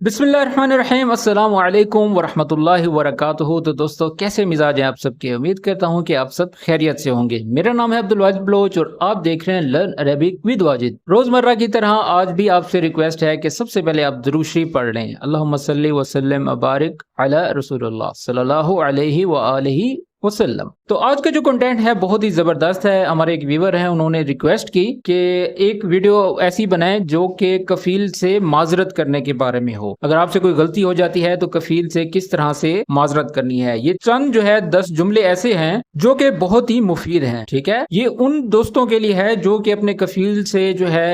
बिस्मिल्लाहिर्रहमानिर्रहीम अस्सलाम वालेकुम वरहमतुल्लाहि वबरकातुहू। तो दोस्तों, कैसे मिजाज हैं आप सबके? उम्मीद करता हूं कि आप सब खैरियत से होंगे। मेरा नाम है अब्दुल वाजिद बलोच और आप देख रहे हैं लर्न अरेबिक विद वाजिद। रोजमर्रा की तरह आज भी आपसे रिक्वेस्ट है कि सबसे पहले आप दुरूद शरीफ पढ़ लें। अल्लाहुम्मा सल्ली व सल्लिम व बारिक अला रसूलुल्लाह सल्लल्लाहु अलैहि व आलिहि वसल्लम। तो आज का जो कंटेंट है बहुत ही जबरदस्त है। हमारे एक व्यूवर हैं, उन्होंने रिक्वेस्ट की कि एक वीडियो ऐसी बनाएं जो कि कफील से माजरत करने के बारे में हो। अगर आपसे कोई गलती हो जाती है तो कफील से किस तरह से माजरत करनी है। ये चंद जो है 10 जुमले ऐसे हैं जो कि बहुत ही मुफीद हैं। ठीक है, ये उन दोस्तों के लिए है जो कि अपने कफील से जो है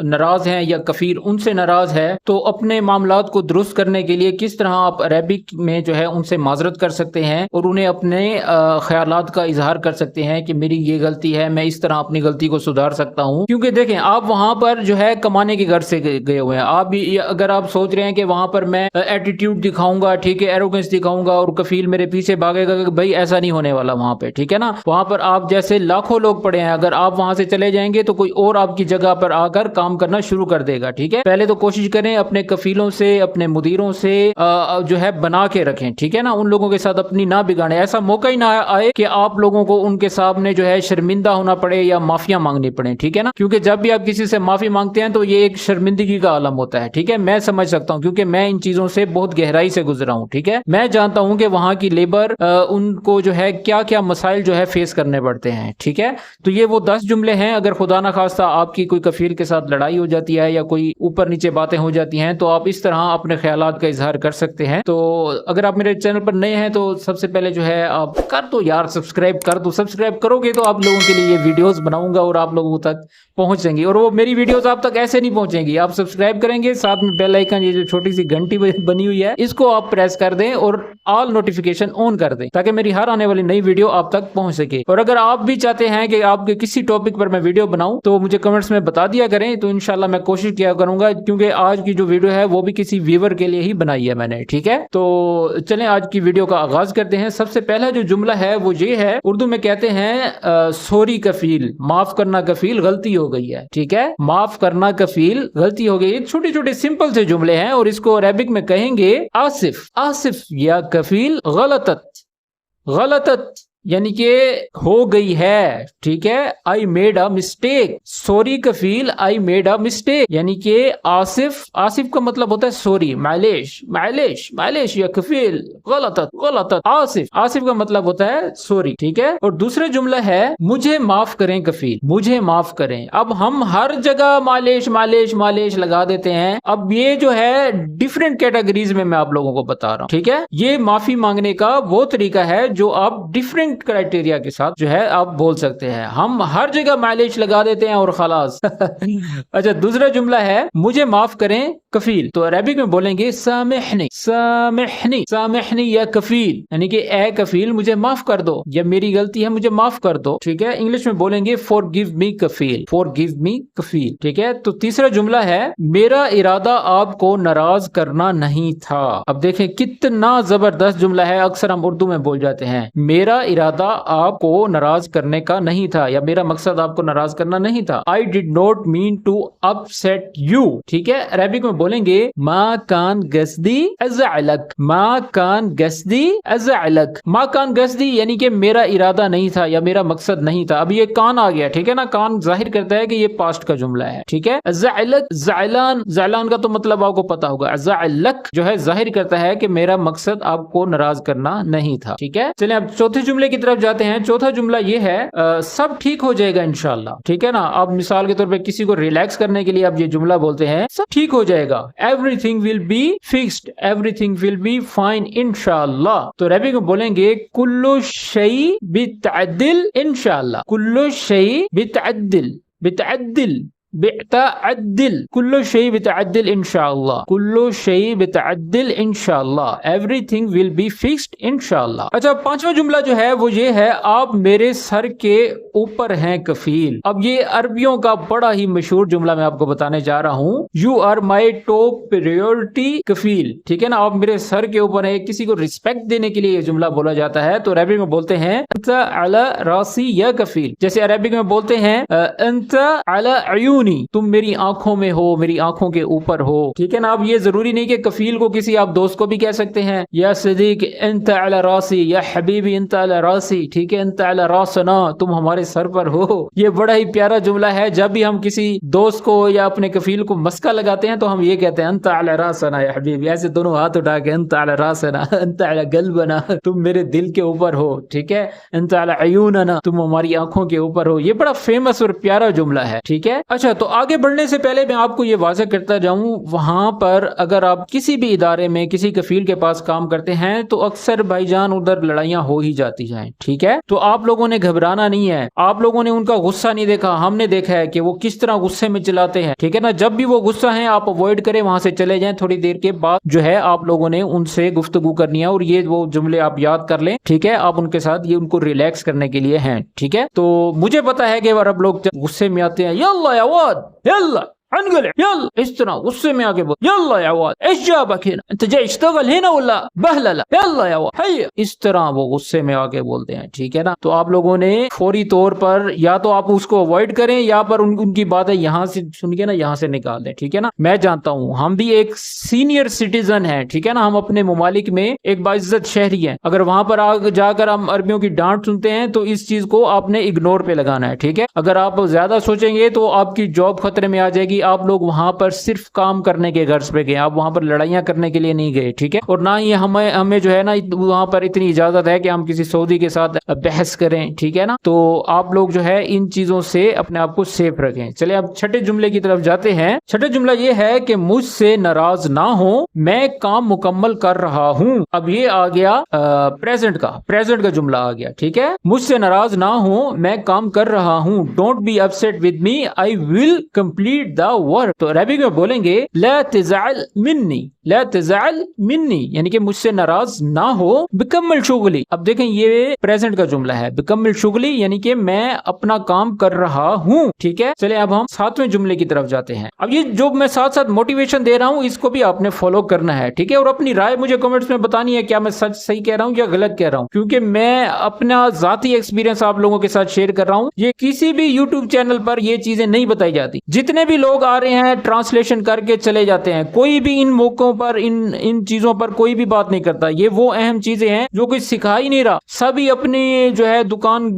नाराज हैं या कफील उनसे नाराज है, तो अपने मामलात को दुरुस्त करने के लिए किस तरह आप अरेबिक में जो है उनसे माजरत कर सकते हैं और उन्हें अपने ख्यालात का इजहार कर सकते हैं कि मेरी ये गलती है, मैं इस तरह अपनी गलती को सुधार सकता हूं। क्योंकि देखें, आप वहां पर जो है कमाने के घर से गए हुए हैं। आप भी अगर आप सोच रहे हैं कि वहां पर मैं एटीट्यूड दिखाऊंगा, ठीक है, एरोगेंस दिखाऊंगा और कफील मेरे पीछे भागेगा, कि भाई ऐसा नहीं होने वाला वहां पे। ठीक है ना, वहां पर आप जैसे लाखों लोग पड़े हैं, अगर आप वहां से चले जाएंगे तो कोई और आपकी जगह पर आकर काम करना शुरू कर देगा। ठीक है, पहले तो कोशिश करें अपने कफीलों से, अपने मुदीरों से जो है बना के रखें। ठीक है ना, उन लोगों के साथ अपनी ना बिगाड़े, ऐसा मौका ही ना आए कि आप लोगों को उनके सामने जो है शर्मिंदा होना पड़े या माफिया मांगनी पड़े। ठीक है ना, क्योंकि जब भी आप किसी से माफी मांगते हैं तो ये एक शर्मिंदगी का आलम होता है। ठीक है, मैं समझ सकता हूं क्योंकि मैं इन चीजों से बहुत गहराई से गुजरा हूं। ठीक है, मैं जानता हूं कि वहां की लेबर उनको जो है क्या क्या मसाइल जो है फेस करने पड़ते हैं। ठीक है, तो ये वो 10 जुमले हैं। अगर खुदा ना खास्ता आपकी कोई कफील के साथ लड़ाई हो जाती है या कोई ऊपर नीचे बातें हो जाती हैं तो आप इस तरह अपने ख्यालात का इजहार कर सकते हैं। तो अगर आप मेरे चैनल पर नए हैं तो सबसे पहले जो है आप कर दो यार, सब्सक्राइब कर दो। सब्सक्राइब करोगे तो आप लोगों के लिए ये वीडियोस बनाऊंगा और आप लोगों तक पहुंचेंगी, और वो मेरी वीडियोस आप तक ऐसे नहीं पहुंचेंगी। आप सब्सक्राइब करेंगे, साथ में बेल आइकन, ये जो छोटी सी घंटी बनी हुई है, इसको आप प्रेस कर दें और ऑल नोटिफिकेशन ऑन कर दें ताकि मेरी हर आने वाली नई वीडियो आप तक पहुंच सके। और अगर आप भी चाहते हैं कि आपके किसी टॉपिक पर मैं वीडियो बनाऊं तो मुझे कमेंट्स में बता दिया करें, तो इंशाल्लाह मैं कोशिश किया करूंगा, क्योंकि आज की जो वीडियो है वो भी किसी व्यूअर के लिए ही बनाई है मैंने। ठीक है, तो चलें आज की वीडियो का आगाज करते हैं। सबसे पहला जो जुमला है वो ये है, उर्दू में कहते हैं सॉरी कफील, माफ करना कफील, गलती हो गई है। ठीक है, माफ करना कफील, गलती हो गई। छोटे छोटे सिंपल से जुमले हैं और इसको अरेबिक में कहेंगे आसिफ। आसिफ या कफील गलतत, गलतत यानी कि हो गई है। ठीक है, I made a mistake. Sorry Kafeel, I made a mistake यानी कि आसिफ, आसिफ का मतलब होता है सॉरी, मालिश, मालिश, मालिश या कफील गलतत, गलतत आसिफ, आसिफ का मतलब होता है सॉरी। ठीक है, और दूसरा जुमला है मुझे माफ करें कफील, मुझे माफ करें। अब हम हर जगह मालिश मालिश मालिश लगा देते हैं। अब ये जो है डिफरेंट कैटेगरीज में मैं आप लोगों को बता रहा हूँ। ठीक है, ये माफी मांगने का वो तरीका है जो आप डिफरेंट क्राइटेरिया के साथ जो है आप बोल सकते हैं। हम हर जगह माइलेज लगा देते हैं और खलास। अच्छा, दूसरा जुमला है मुझे माफ करें कफील, तो अरबिक में बोलेंगे सामिहनी, सामिहनी, सामिहनी या कफील यानी कि ए कफील मुझे माफ कर दो, या मेरी गलती है मुझे माफ कर दो। ठीक है, इंग्लिश में बोलेंगे फॉरगिव मी कफील, फॉरगिव मी कफील। ठीक है, तो तीसरा जुमला है मेरा इरादा आपको नाराज करना नहीं था। अब देखें कितना जबरदस्त जुमला है। अक्सर हम उर्दू में बोल जाते हैं मेरा इरादा आपको नाराज करने का नहीं था, या मेरा मकसद आपको नाराज करना नहीं था। I did not mean to upset you. ठीक है, अरबिक में बोलेंगे मा कान गस्दी अज़अलक, मा कान गस्दी अज़अलक, मा कान गस्दी यानी कि मेरा इरादा नहीं था या मेरा मकसद नहीं था। अब ये कान आ गया। ठीक है ना, कान जाहिर करता है कि ये पास्ट का जुमला है। ठीक है, अज़अलक, ज़अलान, ज़अलान का तो मतलब आपको पता होगा। अज़अलक जो है जाहिर करता है कि मेरा मकसद आपको नाराज करना नहीं था। ठीक है, चलिए अब चौथे जुमले की तरफ जाते हैं। चौथा जुमला ये है सब ठीक हो जाएगा इंशाल्लाह। ठीक है ना, अब मिसाल के तौर पे किसी को रिलैक्स करने के लिए आप ये जुमला बोलते हैं सब ठीक हो जाएगा, everything will be fixed, everything will be fine इंशाल्लाह। तो अरबी में बोलेंगे कुल्लु शै बितअद्दिल इंशाल्लाह, कुल्लु शै बितअद्दिल, बितअद्दिल, बितअद्दिल, कुल्लु शै बितअद्दिल इंशाअल्लाह, कुल्लु शै बितअद्दिल इंशाअल्लाह, एवरीथिंग विल बी फिक्स्ड इंशाअल्लाह। अच्छा, पांचवा जुमला जो है वो ये है आप मेरे सर के ऊपर हैं कफील। अब ये अरबियों का बड़ा ही मशहूर जुमला मैं आपको बताने जा रहा हूँ। You are my top priority Kafeel. ठीक है ना, आप मेरे सर के ऊपर है। किसी को रिस्पेक्ट देने के लिए ये जुमला बोला जाता है। तो अरबी में बोलते हैं अंत अला रासी या कफील, जैसे अरबिक में बोलते हैं अंत अला अयून अयूनी, तुम मेरी आंखों में हो, मेरी आंखों के ऊपर हो, ठीक है ना। अब ये जरूरी नहीं कि कफील को किसी आप दोस्त को भी कह सकते हैं, या सदीक अंत अला रासी, या हबीबी अंत अला रासी, ठीक है, अंत अला रासना, तुम हमारे सर पर हो। ये बड़ा ही प्यारा जुमला है। जब भी हम किसी दोस्त को या अपने कफील को मस्का लगाते हैं तो हम ये कहते हैं अंत अला रासना या हबीबी, ऐसे दोनों हाथ उठा के अंत अला रासना, अंत अला गल्बना, तुम मेरे दिल के ऊपर हो, ठीक है, अंत अला अयूनना, तुम हमारी आंखों के ऊपर हो। ये बड़ा फेमस और प्यारा जुमला है, ठीक है। अच्छा, तो आगे बढ़ने से पहले मैं आपको ये वाज़ेह करता जाऊं, वहां पर अगर आप किसी भी इदारे में किसी कफील के पास काम करते हैं तो अक्सर भाईजान उधर लड़ाइयां हो ही जाती हैं, ठीक है। तो आप लोगों ने घबराना नहीं है, आप लोगों ने उनका गुस्सा नहीं देखा, हमने देखा है कि वो किस तरह गुस्से में चलाते हैं, ठीक है ना। जब भी वो गुस्सा है आप अवॉइड करें, वहां से चले जाएं, थोड़ी देर के बाद जो है आप लोगों ने उनसे गुफ्तगू करनी है, और ये वो जुमले आप याद कर लें, ठीक है। आप उनके साथ ये उनको रिलैक्स करने के लिए हैं, ठीक है। तो मुझे पता है कि अरब लोग जब गुस्से में आते हैं, यल्ला या वाद, यल्ला अनगले, यल्ला, इस तरह गुस्से में आके बोल, यल्ला या वाद, इस जाबक हेना, अंत जा इश्तगल हेना वल्ला बहलला, यल्ला या वाद, हैया, इस तरह वो गुस्से में आके बोलते हैं, ठीक है ना। तो आप लोगों ने फौरी तौर पर या तो आप उसको अवॉइड करें, या पर उनकी बातें यहाँ से सुन के ना यहाँ से निकाल दें, ठीक है ना। मैं जानता हूँ हम भी एक सीनियर सिटीजन है, ठीक है ना, हम अपने ममालिक में एक बाइज्जत शहरी है। अगर वहां पर आगे जाकर हम अरबियों की डांट सुनते हैं तो इस चीज को आपने इग्नोर पे लगाना है, ठीक है। अगर आप ज्यादा सोचेंगे तो आपकी जॉब खतरे में आ जाएगी। आप लोग वहां पर सिर्फ काम करने के गर्ज पे गए, आप वहां पर लड़ाइयां करने के लिए नहीं गए, ठीक है। और ना ही हमें जो है ना वहां पर इतनी इजाजत है कि हम किसी सऊदी के साथ बहस करें, ठीक है ना। तो आप लोग जो है इन चीजों से अपने आप को सेफ रखें। चले अब छठे जुमले की तरफ जाते हैं। छठे जुमला ये है कि मुझसे नाराज ना हो, मैं काम मुकम्मल कर रहा हूँ। अब ये आ गया प्रेजेंट का जुमला आ गया, ठीक है। मुझसे नाराज ना हो, मैं काम कर रहा हूँ। Don't be upset with me, I will complete the work. तो अरबिक में बोलेंगे ला तज़अल मिन्नी, ला तज़अल मिन्नी, यानी कि मुझसे नाराज ना हो, बिकम्मल शुगली। अब देखें ये प्रेजेंट का जुमला है, बिकम्मल शुगली यानी कि मैं अपना काम कर रहा हूँ, ठीक है। चले अब हम सातवें जुमले की तरफ जाते हैं। अब ये जो मैं साथ साथ मोटिवेशन दे रहा हूँ इसको भी आपने फॉलो करना है, ठीक है। और अपनी राय मुझे कमेंट्स में बतानी है, क्या मैं सच सही कह रहा हूँ या गलत कह रहा हूँ, क्योंकि मैं अपना जाती एक्सपीरियंस आप लोगों के साथ शेयर कर रहा हूँ। ये किसी भी यूट्यूब चैनल पर ये चीजें नहीं बताई जाती। जितने भी लोग आ रहे हैं ट्रांसलेशन करके चले जाते हैं, कोई भी इन मौकों पर इन चीजों पर कोई भी बात नहीं करता। ये वो अहम चीजें हैं जो कोई सिखा ही नहीं रहा, सभी अपनी जो है दुकान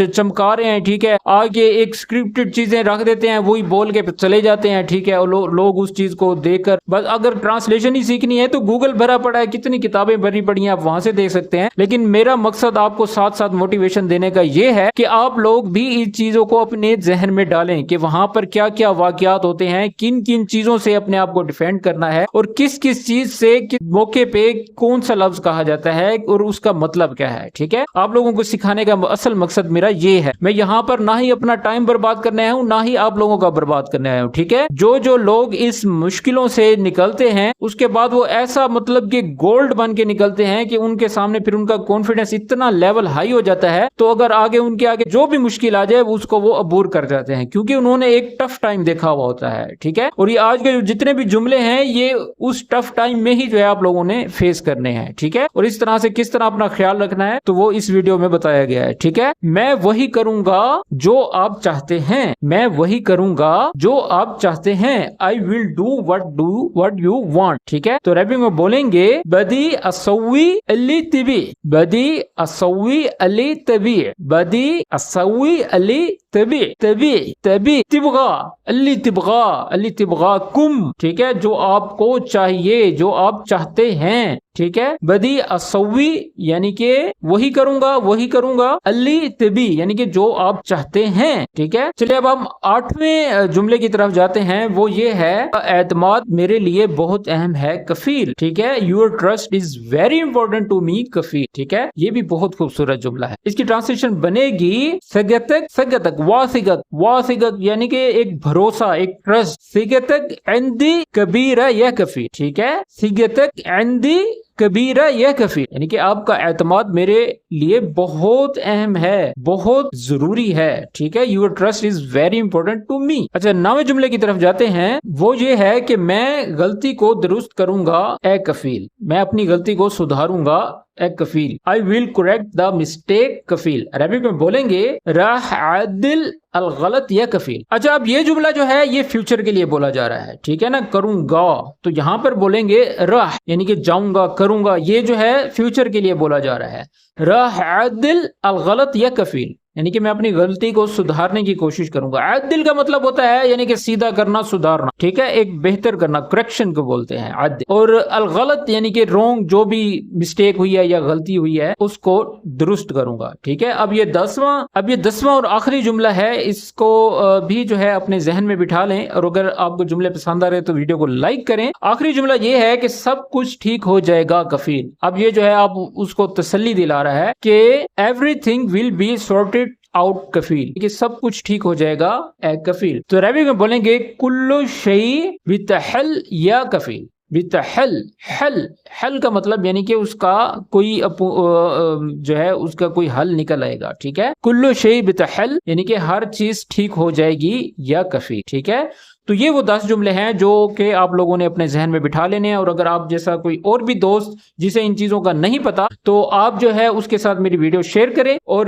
चमका रहे हैं, ठीक है। आगे एक स्क्रिप्टेड चीजें रख देते हैं, वही बोल के चले जाते हैं, ठीक है। और लोग उस चीज को देखकर बस, अगर ट्रांसलेशन ही सीखनी है तो गूगल भरा पड़ा है, कितनी किताबें भरी पड़ी हैं, आप वहां से देख सकते हैं। लेकिन मेरा मकसद आपको साथ साथ मोटिवेशन देने का यह है कि आप लोग भी इन चीजों को अपने जहन में डालें कि वहां पर क्या क्या वाकयात होते हैं, किन किन चीजों से अपने आप को डिफेंड करना है, और किस किस चीज से किस मौके पे कौन सा लफ्ज कहा जाता है और उसका मतलब क्या है, ठीक है। आप लोगों को सिखाने का असल मकसद मेरा ये है। मैं यहाँ पर ना ही अपना टाइम बर्बाद करने आया हूँ, ना ही आप लोगों का बर्बाद करने आया हूँ, ठीक है। जो लोग इस मुश्किलों से निकलते हैं उसके बाद वो ऐसा मतलब कि गोल्ड बन के निकलते हैं कि उनके सामने फिर उनका कॉन्फिडेंस इतना लेवल हाई हो जाता है, तो अगर उनके आगे जो भी मुश्किल आ जाए उसको वो अबूर कर जाते हैं, क्योंकि उन्होंने एक टफ टाइम देखा हुआ होता है, ठीक है। और ये आज के जितने भी जुमले हैं ये उस टफ टाइम में ही जो है आप लोगों ने फेस करने हैं, ठीक है। और इस तरह से किस तरह अपना ख्याल रखना है तो वो इस वीडियो में बताया गया है, ठीक है। मैं वही करूंगा जो आप चाहते हैं, मैं वही करूंगा जो आप चाहते हैं। I will do what you want, ठीक है। तो अरबी में बोलेंगे बदी असवी अली तिबी, बदी असवी अली तबी, बदी असवी अली तबी, तबी तबी तिबगा अली तिबगा, अली तिबगा कुम, ठीक है। जो आपको चाहिए, जो आप चाहते हैं, ठीक है। बदी असवी यानी कि वही करूंगा, अली तबी यानी कि जो आप चाहते हैं, ठीक है। चलिए अब हम आठवें जुमले की तरफ जाते हैं। वो ये है एतमाद मेरे लिए बहुत अहम है कफील, ठीक है। Your trust is very important to me Kafeel, ठीक है। ये भी बहुत खूबसूरत जुमला है। इसकी ट्रांसलेशन बनेगी सगतक, सगतक वासिगत, वासिगत यानी कि एक भरोसा, एक ट्रस्ट। सिगतक इंदी कबीरा या कफील, ठीक है। सिगतक इंदी कबीरा या कफील यानी कि आपका एतमाद मेरे लिए बहुत अहम है, बहुत जरूरी है, ठीक है। Your trust is very important to me. अच्छा, 9वें जुमले की तरफ जाते हैं। वो ये है कि मैं गलती को दुरुस्त करूंगा ए कफील, मैं अपनी गलती को सुधारूंगा اے کفیل. I will correct the mistake کفیل. عربک میں بولیں گے راح عدل الغلط یا کفیل. اچھا اب یہ جملہ جو ہے یہ فیوچر کے لیے بولا جا رہا ہے, ٹھیک ہے نا, کروں گا, تو یہاں پر بولیں گے راح یعنی کہ جاؤں گا, کروں گا, یہ جو ہے فیوچر کے لیے بولا جا رہا ہے. راح عدل الغلط یا کفیل یعنی کہ میں اپنی غلطی کو سدھارنے کی کوشش کروں گا. عدل کا مطلب ہوتا ہے یعنی کہ سیدھا کرنا, سدھارنا, ٹھیک ہے, ایک بہتر کرنا, کریکشن کو بولتے ہیں عدل. اور الغلط یعنی کہ رونگ, جو بھی مسٹیک ہوئی ہے یا غلطی ہوئی ہے اس کو درست کروں گا, ٹھیک ہے. اب یہ 10واں اور آخری جملہ ہے, اس کو بھی جو ہے اپنے ذہن میں بٹھا لیں, اور اگر آپ کو جملے پسند آ رہے تو ویڈیو کو لائک کریں. آخری جملہ یہ ہے کہ سب کچھ ٹھیک ہو جائے گا کفیل. اب یہ جو ہے آپ اس کو تسلی دلا رہا ہے کہ everything will be sorted out کفیل, کہ سب کچھ ٹھیک ہو جائے گا اے کفیل. تو عربی میں بولیں گے کلو شیء بتحل یا کفیل. بتحل, حل کا مطلب یعنی کہ اس کا کوئی جو ہے اس کا کوئی حل نکل آئے گا, ٹھیک ہے. کلو شیء بتحل یعنی کہ ہر چیز ٹھیک ہو جائے گی یا کفیل, ٹھیک ہے. تو یہ وہ 10 جملے ہیں جو کہ آپ لوگوں نے اپنے ذہن میں بٹھا لینے ہیں, اور اگر آپ جیسا کوئی اور بھی دوست جسے ان چیزوں کا نہیں پتا تو آپ جو ہے اس کے ساتھ میری ویڈیو شیئر کریں. اور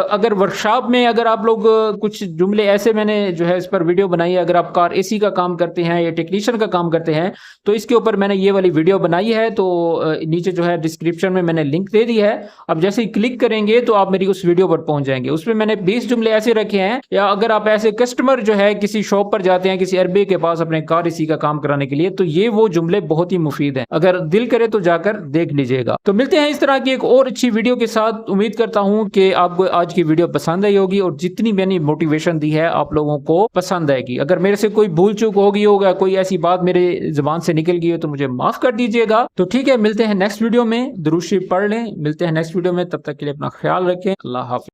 اگر ورکشاپ میں اگر آپ لوگ کچھ جملے ایسے, میں نے جو ہے اس پر ویڈیو بنائی ہے, اگر آپ کار اے سی کا کام کرتے ہیں یا ٹیکنیشین کا کام کرتے ہیں تو اس کے اوپر میں نے یہ والی ویڈیو بنائی ہے, تو نیچے جو ہے ڈسکرپشن میں نے لنک دے دی ہے. اب جیسے ہی کلک کریں گے تو آپ میری اس ویڈیو پر پہنچ جائیں گے. اس میں نے 20 جملے ایسے رکھے ہیں, یا اگر آپ ایسے کسٹمر جو ہے کسی شاپ پر جاتے ہیں کسی عربی کے پاس اپنے کار اسی کا کام کرانے کے لیے, تو یہ وہ جملے بہت ہی مفید ہیں, اگر دل کرے تو جا کر دیکھ لیجئے گا. تو ملتے ہیں اس طرح کی ایک اور اچھی ویڈیو کے ساتھ. امید کرتا ہوں کہ آپ کو آج کی ویڈیو پسند آئی ہوگی, اور جتنی میں نے موٹیویشن دی ہے آپ لوگوں کو پسند آئے گی. اگر میرے سے کوئی بھول چوک ہوگا, کوئی ایسی بات میرے زبان سے نکل گئی ہے تو مجھے معاف کر دیجئے گا. تو ٹھیک ہے, ملتے ہیں نیکسٹ ویڈیو میں. درود شریف پڑھ لیں, ملتے ہیں نیکسٹ ویڈیو میں. تب تک کے لیے اپنا خیال رکھیں. اللہ حافظ.